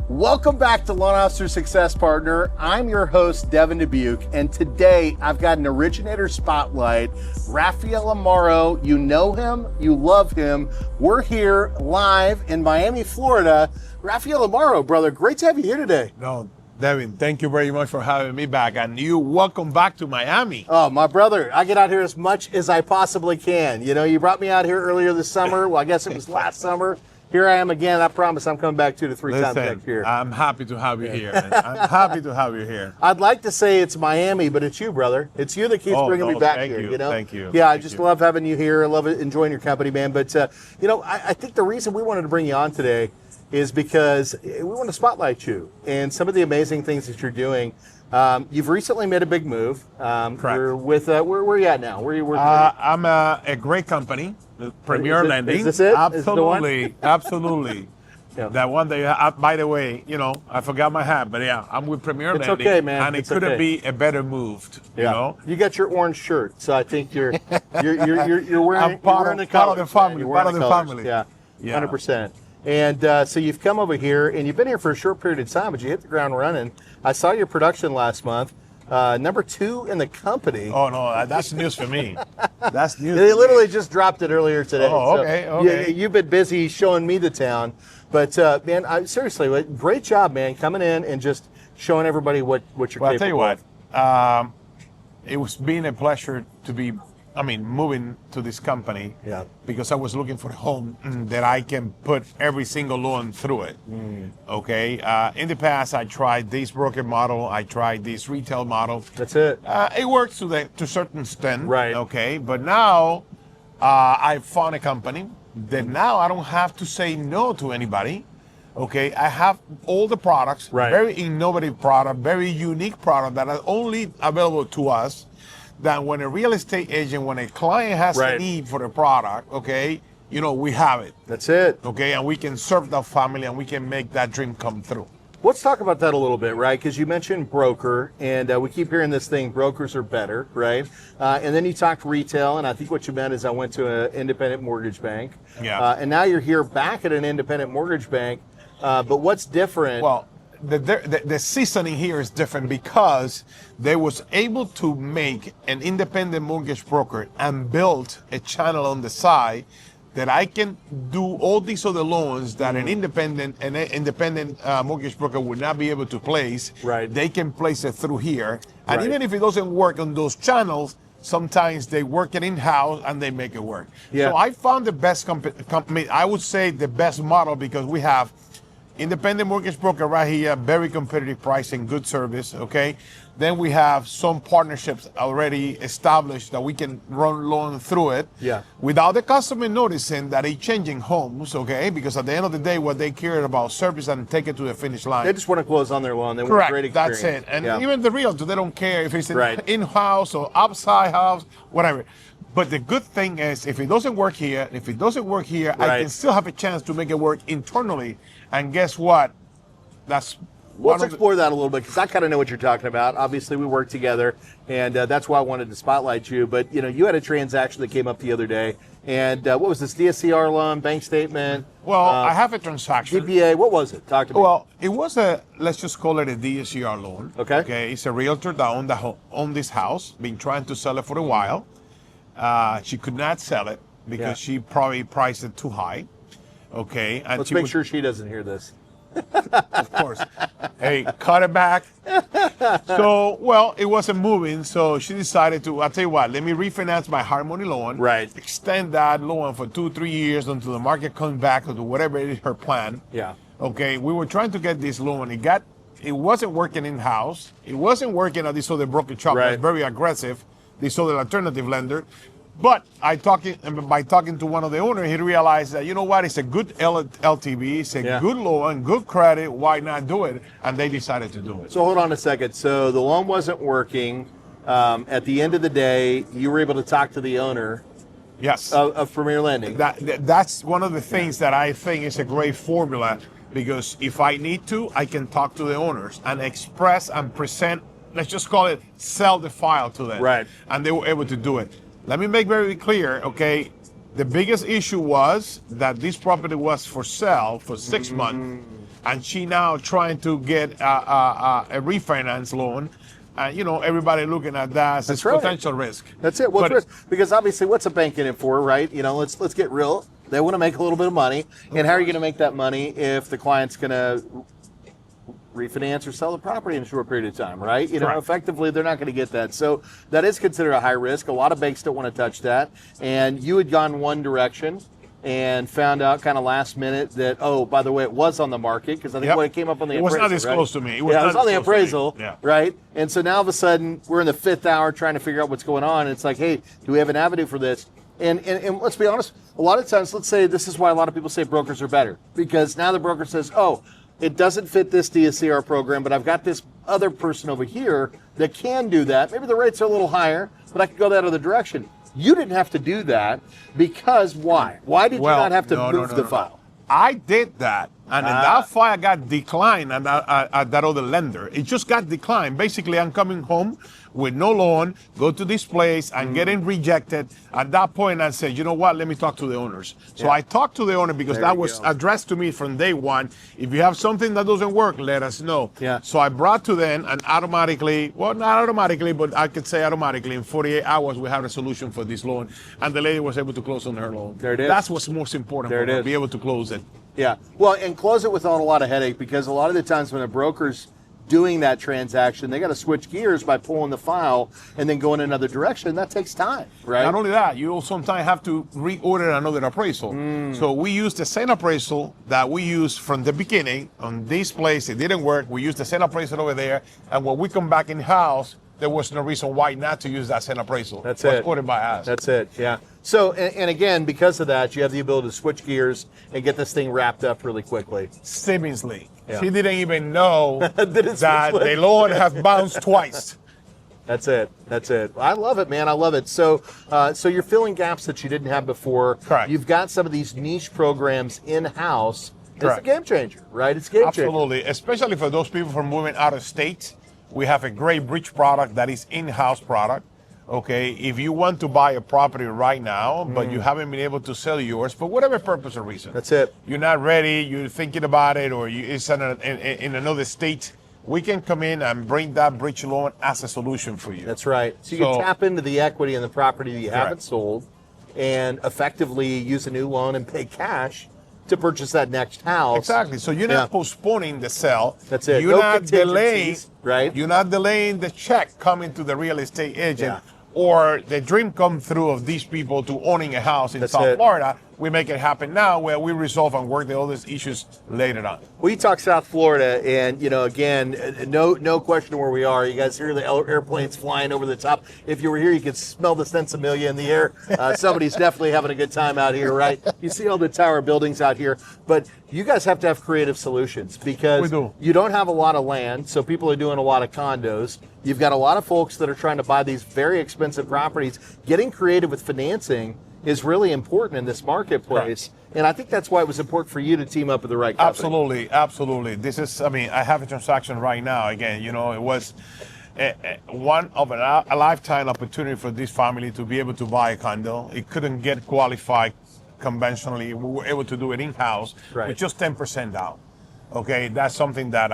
Welcome back to Loan Officer Success Partner. I'm your host, Devin Dubuc, and today I've got an originator spotlight, Rafael Amaro. You know him, you love him. We're here live in Miami, Florida. Rafael Amaro, brother, great to have you here today. No, Devin, thank you very much for having me back, and you welcome back to Miami. Oh, my brother, I get out here as much as I possibly can. You know, you brought me out here earlier this summer. Well, I guess it was last summer. Here I am again. I promise I'm coming back 2 to 3 times next year. I'm happy to have you here. Man. I'm happy to have you here. I'd like to say it's Miami, but it's you, brother. It's you that keeps bringing me back here. You know? Thank you. Yeah, I just love having you here. I love enjoying your company, man. But, you know, I think the reason we wanted to bring you on today is because we want to spotlight you and some of the amazing things that you're doing. You've recently made a big move. Correct. You're with, where are you at now? Where are you working? I'm a great company, Premier Lending. Is this it? Absolutely, absolutely. Yeah. That one day, by the way, you know, I forgot my hat, but yeah, I'm with Premier Lending. It's okay, man. And it couldn't be a better move, you know? You got your orange shirt, so I think you're wearing, I'm part the of colors. the family. You're Part wearing of the family. Yeah, Yeah. 100%. And so you've come over here, and you've been here for a short period of time, but you hit the ground running. I saw your production last month, number 2 in the company. Oh, no, that's news for me. That's news. They literally just dropped it earlier today. Oh, okay, okay. You've been busy showing me the town. But, man, seriously, great job, man, coming in and just showing everybody what you're capable of. I'll tell you what, it was been a pleasure to be, moving to this company. Yeah. Because I was looking for a home that I can put every single loan through it. Okay. In the past, I tried this broker model. I tried this retail model. That's it. It works to a certain extent. Right. Okay. But now I found a company that now I don't have to say no to anybody. Okay, I have all the products, right. Very innovative product, very unique product that are only available to us. That when a real estate agent, when a client has a need for a product, okay, you know, we have it. That's it. Okay, and we can serve that family and we can make that dream come through. Let's talk about that a little bit, right? Because you mentioned broker, and we keep hearing this thing, brokers are better, right? And then you talked retail, and I think what you meant is I went to an independent mortgage bank. Yeah. And now you're here back at an independent mortgage bank. But what's different? Well, the seasoning here is different because they was able to make an independent mortgage broker and build a channel on the side that I can do all these other loans that an independent mortgage broker would not be able to place. Right. They can place it through here. And Right. even if it doesn't work on those channels, sometimes they work it in-house and they make it work. Yeah. So I found the best company, I would say the best model, because we have independent mortgage broker right here, very competitive pricing, good service, okay? Then we have some partnerships already established that we can run loan through it. Yeah. Without the customer noticing that they're changing homes, okay? Because at the end of the day, what they care about service and take it to the finish line. They just want to close on their loan. They want a Correct, great experience. that's it. And Yeah. even the realtor, they don't care if it's Right. in-house or outside house, whatever. But the good thing is, if it doesn't work here, I Right. can still have a chance to make it work internally. And guess what? That's Let's explore that a little bit, because I kind of know what you're talking about. Obviously, we work together, and that's why I wanted to spotlight you. But, you know, you had a transaction that came up the other day, and what was this, DSCR loan, bank statement? Well, I have a transaction. GPA, what was it? Talk to me. Well, it was let's just call it a DSCR loan. Okay. Okay, it's a realtor that owned this house, been trying to sell it for a while. She could not sell it because she probably priced it too high. Okay. And let's make sure she doesn't hear this. Of course. Hey, cut it back. So, well, it wasn't moving, so she decided to, I'll tell you what, let me refinance my Harmony loan. Right. Extend that loan for 2-3 years until the market comes back or whatever it is her plan. Yeah. Okay, we were trying to get this loan. It wasn't working in-house. It wasn't working at this other brokerage shop that's very aggressive, this other alternative lender. But by talking to one of the owners, he realized that, you know what, it's a good LTV, it's a good loan, good credit, why not do it? And they decided to do it. So hold on a second. So the loan wasn't working. At the end of the day, you were able to talk to the owner. Yes. Of Premier Lending. That's one of the things that I think is a great formula, because if I need to, I can talk to the owners and express and present, let's just call it, sell the file to them. Right. And they were able to do it. Let me make very clear, okay, the biggest issue was that this property was for sale for 6 months. and she now trying to get a refinance loan. Everybody looking at that as potential risk. That's it. What's risk? Because obviously, what's a bank in it for, right? Let's get real. They want to make a little bit of money. And how are you going to make that money if the client's going to refinance or sell the property in a short period of time, right? Effectively, they're not going to get that. So that is considered a high risk. A lot of banks don't want to touch that. And you had gone one direction and found out kind of last minute that, oh, by the way, it was on the market, because I think when it came up on the appraisal, it was not disclosed to me. It was on the appraisal, right? And so now all of a sudden, we're in the 5th hour trying to figure out what's going on. And it's like, hey, do we have an avenue for this? And let's be honest, a lot of times, let's say this is why a lot of people say brokers are better, because now the broker says, oh, it doesn't fit this DSCR program, but I've got this other person over here that can do that. Maybe the rates are a little higher, but I can go that other direction. You didn't have to do that because why? Why did you not have to move the file? I did that, and then that file got declined at that other lender. It just got declined. Basically, I'm coming home with no loan, go to this place, and getting rejected. At that point, I said, you know what, let me talk to the owners. So I talked to the owner because that was addressed to me from day one. If you have something that doesn't work, let us know. So I brought to them, and automatically, well, not automatically, but I could say automatically, in 48 hours, we had a solution for this loan, and the lady was able to close on her loan. There it is. That's what's most important for her, to be able to close it. Yeah, well, and close it without a lot of headache, because a lot of the times when a broker's doing that transaction, they got to switch gears by pulling the file and then going another direction. That takes time, right? Not only that, you sometimes have to reorder another appraisal. So we used the same appraisal that we used from the beginning on this place. It didn't work. We used the same appraisal over there, and when we come back in house, there was no reason why not to use that same appraisal. That's it. Quoted by us. That's it. Yeah. So, and again, because of that, you have the ability to switch gears and get this thing wrapped up really quickly. Seamlessly. Yeah. She didn't even know that the loan has bounced twice. That's it. That's it. I love it, man. I love it. So, so you're filling gaps that you didn't have before. Correct. You've got some of these niche programs in-house. It's a game changer, right? It's a game changer. Absolutely. Especially for those people from moving out of state. We have a great bridge product that is in-house product. Okay, if you want to buy a property right now, but you haven't been able to sell yours for whatever purpose or reason. That's it. You're not ready, you're thinking about it, or it's in another state, we can come in and bring that bridge loan as a solution for you. That's right. So you can tap into the equity in the property that you haven't sold and effectively use a new loan and pay cash to purchase that next house. Exactly. So you're not postponing the sale. That's it. You're not delaying, right? You're not delaying the check coming to the real estate agent or the dream come through of these people to owning a house in South Florida. We make it happen now, where we resolve and work all these issues later on. We talk South Florida, and again, no question where we are. You guys hear the airplanes flying over the top. If you were here, you could smell the sensimilia in the air. Somebody's definitely having a good time out here, right? You see all the tower buildings out here, but you guys have to have creative solutions, because you don't have a lot of land, so people are doing a lot of condos. You've got a lot of folks that are trying to buy these very expensive properties. Getting creative with financing is really important in this marketplace. And I think that's why it was important for you to team up with the right company. Absolutely, absolutely. This is, I have a transaction right now. Again, it was one of a lifetime opportunity for this family to be able to buy a condo. It couldn't get qualified conventionally. We were able to do it in-house with just 10% down. Okay, that's something that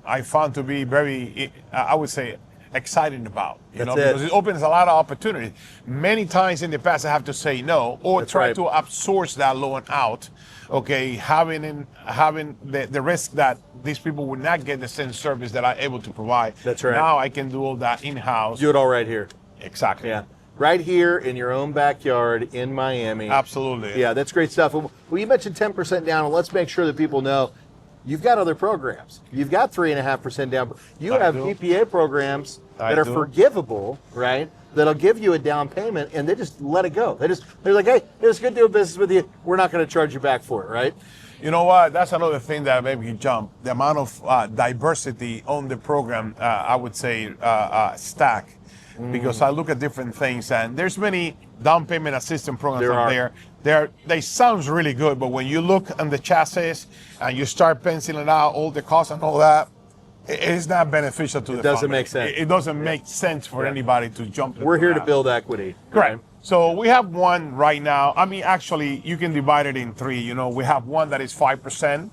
I found to be very, I would say, excited about, because it opens a lot of opportunity. Many times in the past, I have to say no, or try to outsource that loan out. Okay, having the risk that these people would not get the same service that I'm able to provide. That's right. Now I can do all that in-house. Do it all right here. Exactly. Yeah. Right here in your own backyard in Miami. Absolutely. Yeah, that's great stuff. Well, you mentioned 10% down, and let's make sure that people know you've got other programs. You've got 3.5% down. You have EPA programs that are forgivable, right? That'll give you a down payment, and they just let it go. They're like, hey, it was good doing business with you. We're not going to charge you back for it, right? You know what? That's another thing that made me jump. The amount of diversity on the program, I would say, stack. Because I look at different things, and there's many down payment assistance programs out there. They sound really good, but when you look on the chassis and you start penciling out all the costs and all that, it's not beneficial to the family. It doesn't make sense. It doesn't make sense for anybody to jump. We're here to build equity. Correct. Right? So we have one right now. Actually, you can divide it in three. We have one that is 5%.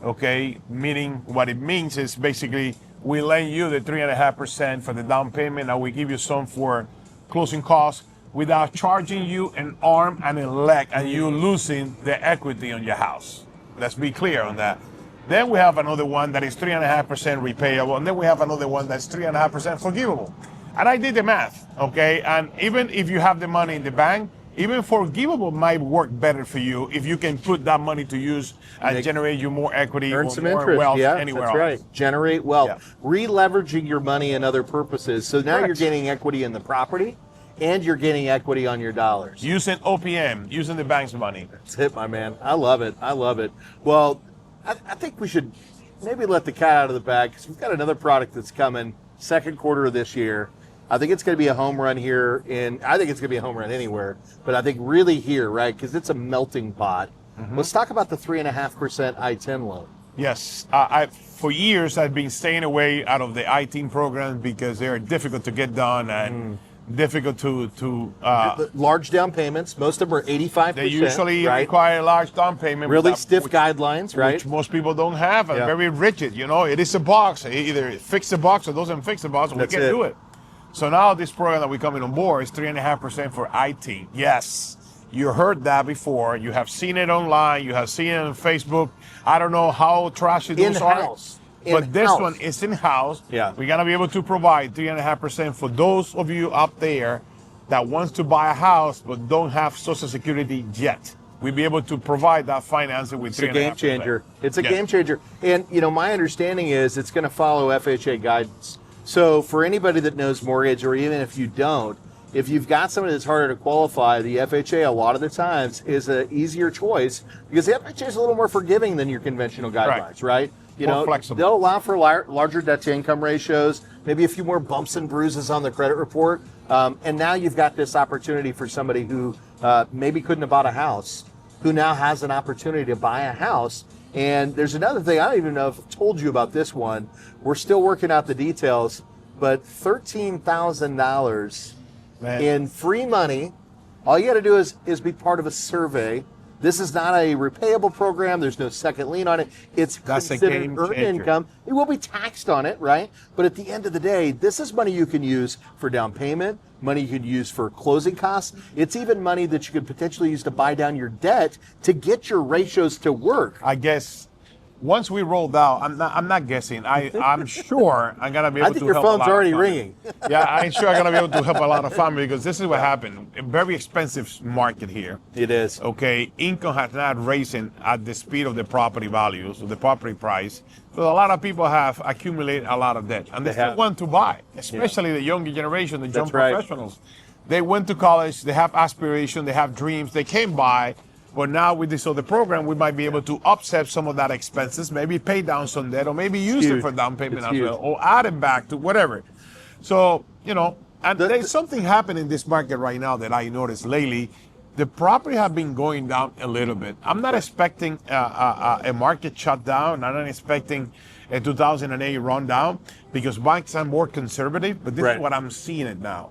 okay? Meaning what it means is basically we lend you the 3.5% for the down payment, and we give you some for closing costs without charging you an arm and a leg, and you losing the equity on your house. Let's be clear on that. Then we have another one that is 3.5% repayable, and then we have another one that's 3.5% forgivable. And I did the math, okay? And even if you have the money in the bank, even forgivable might work better for you if you can put that money to use and generate you more equity Earn or some more interest. wealth Yeah, anywhere that's else. right. Generate wealth. Yeah. Re-leveraging your money in other purposes. So now Correct. you're gaining equity in the property and you're gaining equity on your dollars. Using OPM, using the bank's money. That's it, my man. I love it. I love it. Well, I think we should maybe let the cat out of the bag because we've got another product that's coming second quarter of this year. I think it's going to be a home run here I think it's going to be a home run anywhere, but I think really here, right? Because it's a melting pot. Let's talk about the 3.5% I-10 loan. Yes, for years I've been staying away out of the I-10 programs because they're difficult to get done and difficult to large down payments. Most of them are 85%. they usually right? require a large down payment. Really stiff guidelines, right? Which most people don't have, and very rigid. You know, it is a box. Either it fixes the box or doesn't fix the box, and we can't do it. So now this program that we're coming on board is 3.5% for IT. Yes, you heard that before. You have seen it online. You have seen it on Facebook. I don't know how trashy those are. But this one is in-house. Yeah. We're going to be able to provide 3.5% for those of you out there that wants to buy a house but don't have Social Security yet. We'll be able to provide that financing with 3.5%. It's a game changer. It's a game changer. And, you know, my understanding is it's going to follow FHA guidance. So for anybody that knows mortgage, or even if you don't, if you've got somebody that's harder to qualify, the FHA a lot of the times is an easier choice because the FHA is a little more forgiving than your conventional guidelines, right? You know, flexible. They'll allow for larger debt-to-income ratios, maybe a few more bumps and bruises on the credit report. And now you've got this opportunity for somebody who maybe couldn't have bought a house, who now has an opportunity to buy a house. And there's another thing, I don't even know if I've told you about this one. We're still working out the details, but $13,000 in free money. All you got to do is be part of a survey. This is not a repayable program. There's no second lien on it. It's considered earned income. It will be taxed on it, right? But at the end of the day, this is money you can use for down payment, money you can use for closing costs. It's even money that you could potentially use to buy down your debt to get your ratios to work. I guess once we rolled out, I'm not guessing. I'm sure I'm gonna be able to help. I think your phone's already ringing. Yeah, I'm sure I'm gonna be able to help a lot of families because this is what happened. A very expensive market here. It is. Okay, income has not risen at the speed of the property values, of the property price. So a lot of people have accumulated a lot of debt, and they still want to buy, especially the younger generation, the young professionals. They went to college, they have aspirations, they have dreams, they came by. But now with this other program, we might be able to offset some of that expenses, maybe pay down some debt, or maybe use it for down payment as well, or add it back to whatever. So, you know, and there's something happening in this market right now that I noticed lately. The property have been going down a little bit. I'm not expecting a market shutdown. I'm not expecting a 2008 rundown because banks are more conservative, but this is what I'm seeing it now.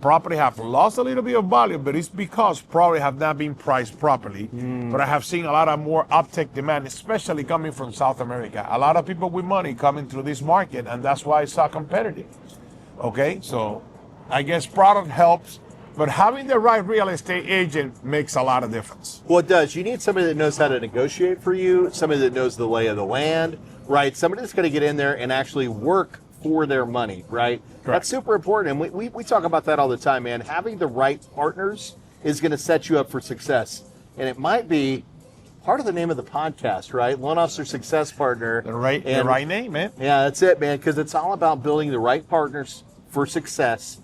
Property have lost a little bit of value, but it's because property have not been priced properly. But I have seen a lot of more uptick demand, especially coming from South America. A lot of people with money coming through this market, and that's why it's so competitive. Okay, so I guess product helps, but having the right real estate agent makes a lot of difference. Well, it does. You need somebody that knows how to negotiate for you, somebody that knows the lay of the land, right? Somebody that's going to get in there and actually work for their money, right? Correct. That's super important. And we talk about that all the time, man. Having the right partners is going to set you up for success. And it might be part of the name of the podcast, right? Loan Officer Success Partner. The right name, man. Yeah, that's it, man, because it's all about building the right partners for success.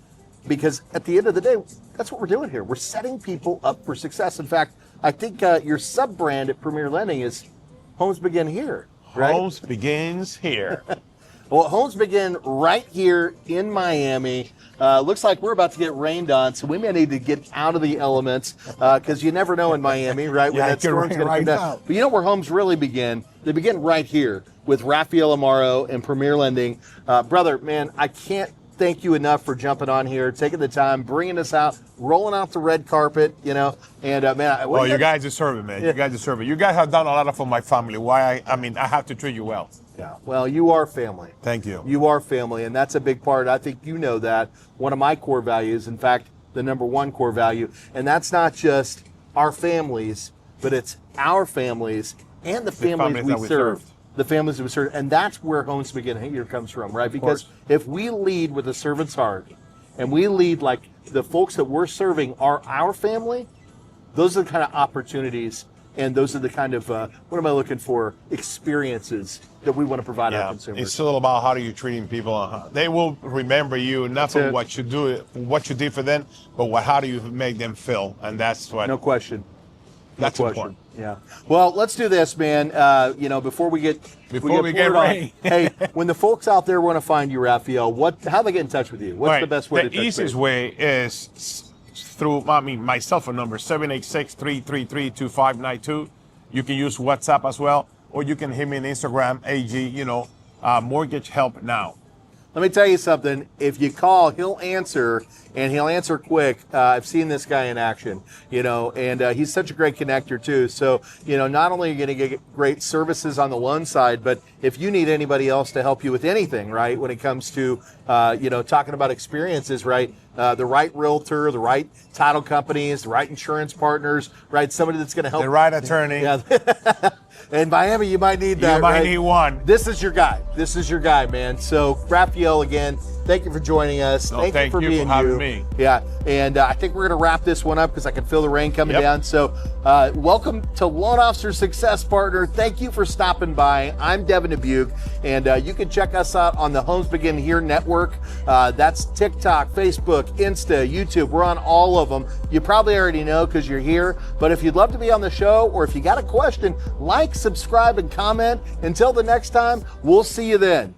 Because at the end of the day, that's what we're doing here. We're setting people up for success. In fact, I think your sub-brand at Premier Lending is Homes Begin Here, right? Homes Begins Here. Well, homes begin right here in Miami. Looks like we're about to get rained on, so we may need to get out of the elements because you never know in Miami, right? When that storm's going to come down. But you know where homes really begin? They begin right here with Rafael Amaro and Premier Lending. Brother, man, I can't thank you enough for jumping on here, taking the time, bringing us out, rolling out the red carpet, you know. And man, well, you guys deserve it, man. Yeah. You guys deserve it. You guys have done a lot for my family. I mean, I have to treat you well. Yeah. Well, you are family. Thank you. You are family, and that's a big part. I think you know that. One of my core values, in fact, the number one core value, and that's not just our families, but it's our families and the families we serve. The families that we serve, and that's where Homes Begin Here comes from, right? Because if we lead with a servant's heart, and we lead like the folks that we're serving are our family, those are the kind of opportunities, and those are the kind of what am I looking for? Experiences that we want to provide our consumers. It's all about how are you treating people. They will remember you not for what you do, what you did for them, but how do you make them feel, and that's what. No question. That's important. Yeah. Well, let's do this, man. You know, before we get ready. Hey, when the folks out there want to find you, Rafael, how do they get in touch with you? What's the best way to touch base? The easiest way is through my cell phone number, 786-333-2592. You can use WhatsApp as well, or you can hit me on Instagram, AG, Mortgage Help Now. Let me tell you something. If you call, he'll answer, and he'll answer quick. I've seen this guy in action, and he's such a great connector too. So, not only are you going to get great services on the loan side, but if you need anybody else to help you with anything, right, when it comes to, talking about experiences, right, the right realtor, the right title companies, the right insurance partners, right, somebody that's going to help. The right attorney. Yeah. In Miami, you might need that. You might need one. This is your guy. This is your guy, man. So, Rafael, again, thank you for joining us. Thank you for being having me. Yeah, and I think we're going to wrap this one up because I can feel the rain coming down. So, welcome to Loan Officer Success Partner. Thank you for stopping by. I'm Devin Dubuc, and you can check us out on the Homes Begin Here network. That's TikTok, Facebook, Insta, YouTube. We're on all of them. You probably already know because you're here, but if you'd love to be on the show or if you got a question, like, subscribe, and comment. Until the next time, we'll see you then.